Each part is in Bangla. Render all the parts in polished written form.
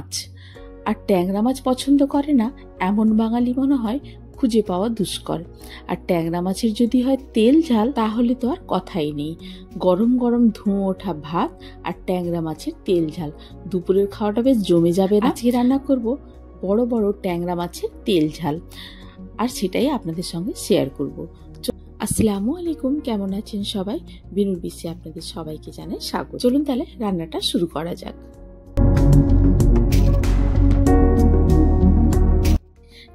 মাছ, আর ট্যাংরা মাছ পছন্দ করে না এমন বাঙালি মনে হয় খুঁজে পাওয়া দুষ্কর। আর ট্যাংরা মাছের যদি হয় তেল ঝাল তাহলে তো আর কথাই নেই। গরম গরম ধোঁয়া ওঠা ভাত আর ট্যাংরা মাছের তেল ঝাল, দুপুরের খাওয়াটা বেশ জমে যাবে না। আজকে রান্না করব বড় বড় ট্যাংরা মাছের তেল ঝাল, আর সেটাই আপনাদের সঙ্গে শেয়ার করব। আসসালামু আলাইকুম, কেমন আছেন সবাই? বিনুর বিশ্বে আপনাদের সবাইকে জানাই স্বাগত। চলুন তাহলে রান্নাটা শুরু করা যাক।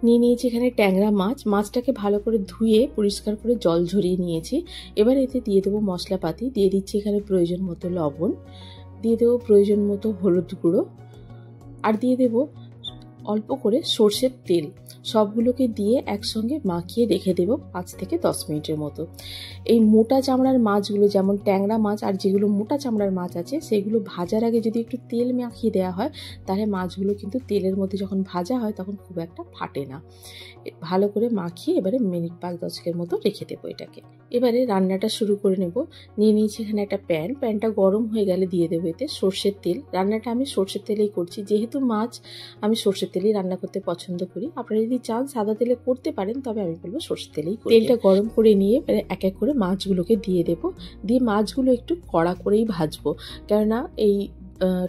নিয়ে নিয়েছি এখানে ট্যাংরা মাছ। মাছটাকে ভালো করে ধুয়ে পরিষ্কার করে জল ঝরিয়ে নিয়েছি। এবার এতে দিয়ে দেবো মশলাপাতি। দিয়ে দিচ্ছি এখানে প্রয়োজন মতো লবণ, দিয়ে দেবো প্রয়োজন মতো হলুদ গুঁড়ো, আর দিয়ে দেবো অল্প করে সর্ষের তেল। সবগুলোকে দিয়ে একসঙ্গে মাখিয়ে রেখে দেবো 5 থেকে 10 মিনিটের মতো। এই মোটা চামড়ার মাছগুলো, যেমন ট্যাংরা মাছ আর যেগুলো মোটা চামড়ার মাছ আছে, সেগুলো ভাজার আগে যদি একটু তেল মাখিয়ে দেওয়া হয় তাহলে মাছগুলো কিন্তু তেলের মধ্যে যখন ভাজা হয় তখন খুব একটা ফাটে না। ভালো করে মাখিয়ে এবারে মিনিট 5-10 মতো রেখে দেবো এটাকে। এবারে রান্নাটা শুরু করে নেব। নিয়ে নিয়েছি এখানে একটা প্যানটা গরম হয়ে গেলে দিয়ে দেবো এতে সর্ষের তেল। রান্নাটা আমি সর্ষের তেলেই করছি, যেহেতু মাছ আমি সর্ষের তেলেই রান্না করতে পছন্দ করি। আপনারা যদি চান সাদা তেলে করতে পারেন, তবে আমি বলবো সর্ষের তেলেই। তেলটা গরম করে নিয়ে এক এক করে মাছগুলোকে দিয়ে দেবো। দিয়ে মাছগুলো একটু কড়া করেই ভাজবো, কেননা এই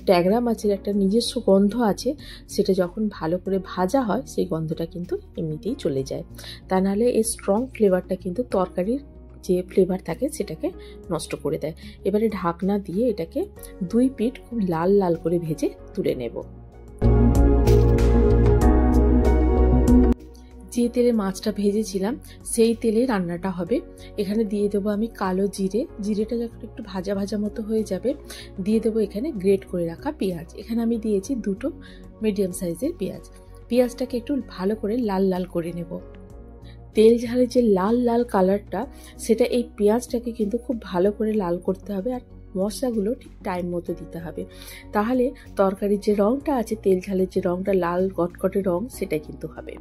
ট্যাংরা মাছের একটা নিজস্ব গন্ধ আছে, সেটা যখন ভালো করে ভাজা হয় সেই গন্ধটা কিন্তু এমনিতেই চলে যায়। তা নাহলে এই স্ট্রং ফ্লেভারটা কিন্তু তরকারির যে ফ্লেভার থাকে সেটাকে নষ্ট করে দেয়। এবারে ঢাকনা দিয়ে এটাকে 2 পিঠ খুব লাল লাল করে ভেজে তুলে নেব। যে তেলে মাছটা ভেজেছিলাম সেই তেলে রান্নাটা হবে। এখানে দিয়ে দেবো আমি কালো জিরে। জিরেটা যখন একটু ভাজা ভাজা মতো হয়ে যাবে, দিয়ে দেবো এখানে গ্রেট করে রাখা পেঁয়াজ। এখানে আমি দিয়েছি 2টো মিডিয়াম সাইজের পেঁয়াজ। পেঁয়াজটাকে একটু ভালো করে লাল লাল করে নেব। তেল ঝালের যে লাল লাল কালারটা, সেটা এই পেঁয়াজটাকে কিন্তু খুব ভালো করে লাল করতে হবে, আর মশলাগুলো ঠিক টাইম মতো দিতে হবে। তাহলে তরকারির যে রঙটা আছে, তেল ঝালের যে রঙটা লাল কটকটে রঙ, সেটা কিন্তু হবে।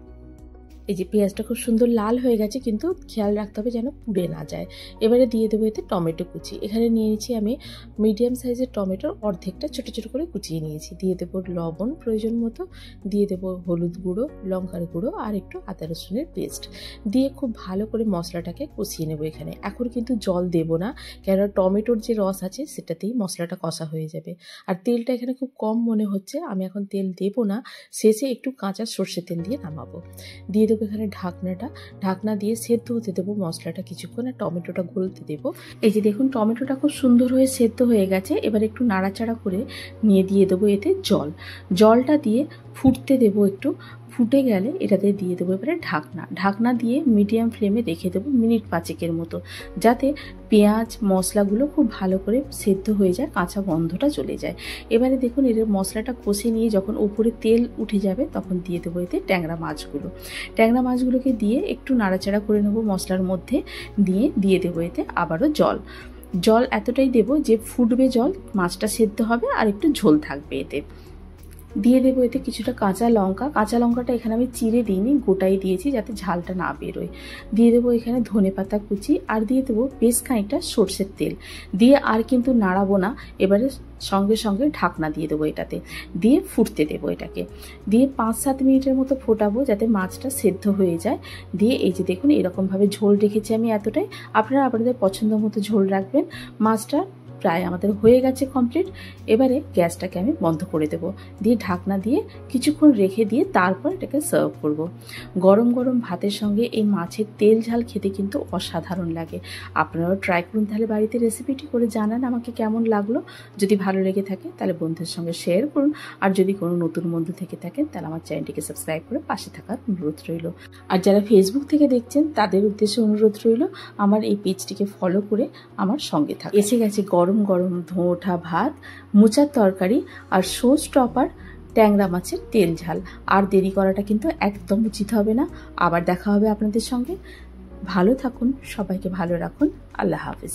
এই যে পেঁয়াজটা খুব সুন্দর লাল হয়ে গেছে, কিন্তু খেয়াল রাখতে হবে যেন পুড়ে না যায়। এবারে দিয়ে দেবো এতে টমেটো কুচি। এখানে নিয়েছি আমি মিডিয়াম সাইজের টমেটোর অর্ধেকটা ছোট ছোট করে কুচিয়ে নিয়েছি। দিয়ে দেবো লবণ প্রয়োজন মতো, দিয়ে দেবো হলুদ গুঁড়ো, লঙ্কার গুঁড়ো, আর একটু আদা রসুনের পেস্ট দিয়ে খুব ভালো করে মশলাটাকে কষিয়ে নেবো। এখানে এখন কিন্তু জল দেব না, কেননা টমেটোর যে রস আছে সেটাতেই মশলাটা কষা হয়ে যাবে। আর তেলটা এখানে খুব কম মনে হচ্ছে, আমি এখন তেল দেব না, শেষে একটু কাঁচা সর্ষের তেল দিয়ে নামাবো। দিয়ে দেবো এখানে ঢাকনা দিয়ে সেদ্ধ হতে দেবো মশলাটা কিছুক্ষণ, আর টমেটোটা গলতে দেবো। এই যে দেখুন টমেটোটা খুব সুন্দর হয়ে সেদ্ধ হয়ে গেছে। এবার একটু নাড়াচাড়া করে নিয়ে দিয়ে দেবো এতে জলটা দিয়ে ফুটতে দেবো। একটু ফুটে গেলে এটাতে দিয়ে দেবো এবারে ঢাকনা দিয়ে মিডিয়াম ফ্লেমে রেখে দেবো মিনিট 5 মতো, যাতে পেঁয়াজ মশলাগুলো খুব ভালো করে সেদ্ধ হয়ে যায়, কাঁচা গন্ধটা চলে যায়। এবারে দেখুন এর মশলাটা কষে নিয়ে যখন উপরে তেল উঠে যাবে, তখন দিয়ে দেবো এতে ট্যাংরা মাছগুলোকে দিয়ে একটু নাড়াচাড়া করে নেবো মশলার মধ্যে। দিয়ে দেবো এতে আবারও জল এতটাই দেবো যে ফুটবে জল, মাছটা সেদ্ধ হবে আর একটু ঝোল থাকবে এতে। দিয়ে দেবো এতে কিছুটা কাঁচা লঙ্কাটা এখানে আমি চিড়ে দিইনি, গোটাই দিয়েছি যাতে ঝালটা না বেরোয়। দিয়ে দেবো এখানে ধনেপাতা কুচি, আর দিয়ে দেবো বেশ খানিকটা সর্ষের তেল দিয়ে, আর কিন্তু নাড়াবো না। এবারে সঙ্গে সঙ্গে ঢাকনা দিয়ে দেবো এটাতে, দিয়ে ফুটতে দেবো এটাকে। দিয়ে 5-7 মিনিটের মতো ফোটাবো যাতে মাছটা সেদ্ধ হয়ে যায়। দিয়ে এই যে দেখুন এরকমভাবে ঝোল রেখেছি আমি এতটাই। আপনারা আপনাদের পছন্দ মতো ঝোল রাখবেন। মাছটা প্রায় আমাদের হয়ে গেছে কমপ্লিট। এবারে গ্যাসটাকে আমি বন্ধ করে দেব, দিয়ে ঢাকনা দিয়ে কিছুক্ষণ রেখে দিয়ে তারপর এটাকে সার্ভ করব। গরম গরম ভাতের সঙ্গে এই মাছের তেল ঝাল খেতে কিন্তু অসাধারণ লাগে। আপনারাও ট্রাই করুন তাহলে বাড়িতে, রেসিপিটি করে জানান আমাকে কেমন লাগলো। যদি ভালো লেগে থাকে তাহলে বন্ধুদের সঙ্গে শেয়ার করুন, আর যদি কোনো নতুন বন্ধু থেকে থাকেন তাহলে আমার চ্যানেলটিকে সাবস্ক্রাইব করে পাশে থাকার অনুরোধ রইল। আর যারা ফেসবুক থেকে দেখছেন তাদের উদ্দেশ্যে অনুরোধ রইল আমার এই পেজটিকে ফলো করে আমার সঙ্গে থাকুন। এসে গেছে গরম গরম ধোঁয়া ওঠা ভাত, মোচার তরকারি, আর শো স্টপার ট্যাংরা মাছের তেল ঝাল। আর দেরি করাটা কিন্তু একদম উচিত হবে না। আবার দেখা হবে আপনাদের সঙ্গে। ভালো থাকুন, সবাইকে ভালো রাখুন। আল্লাহ হাফেজ।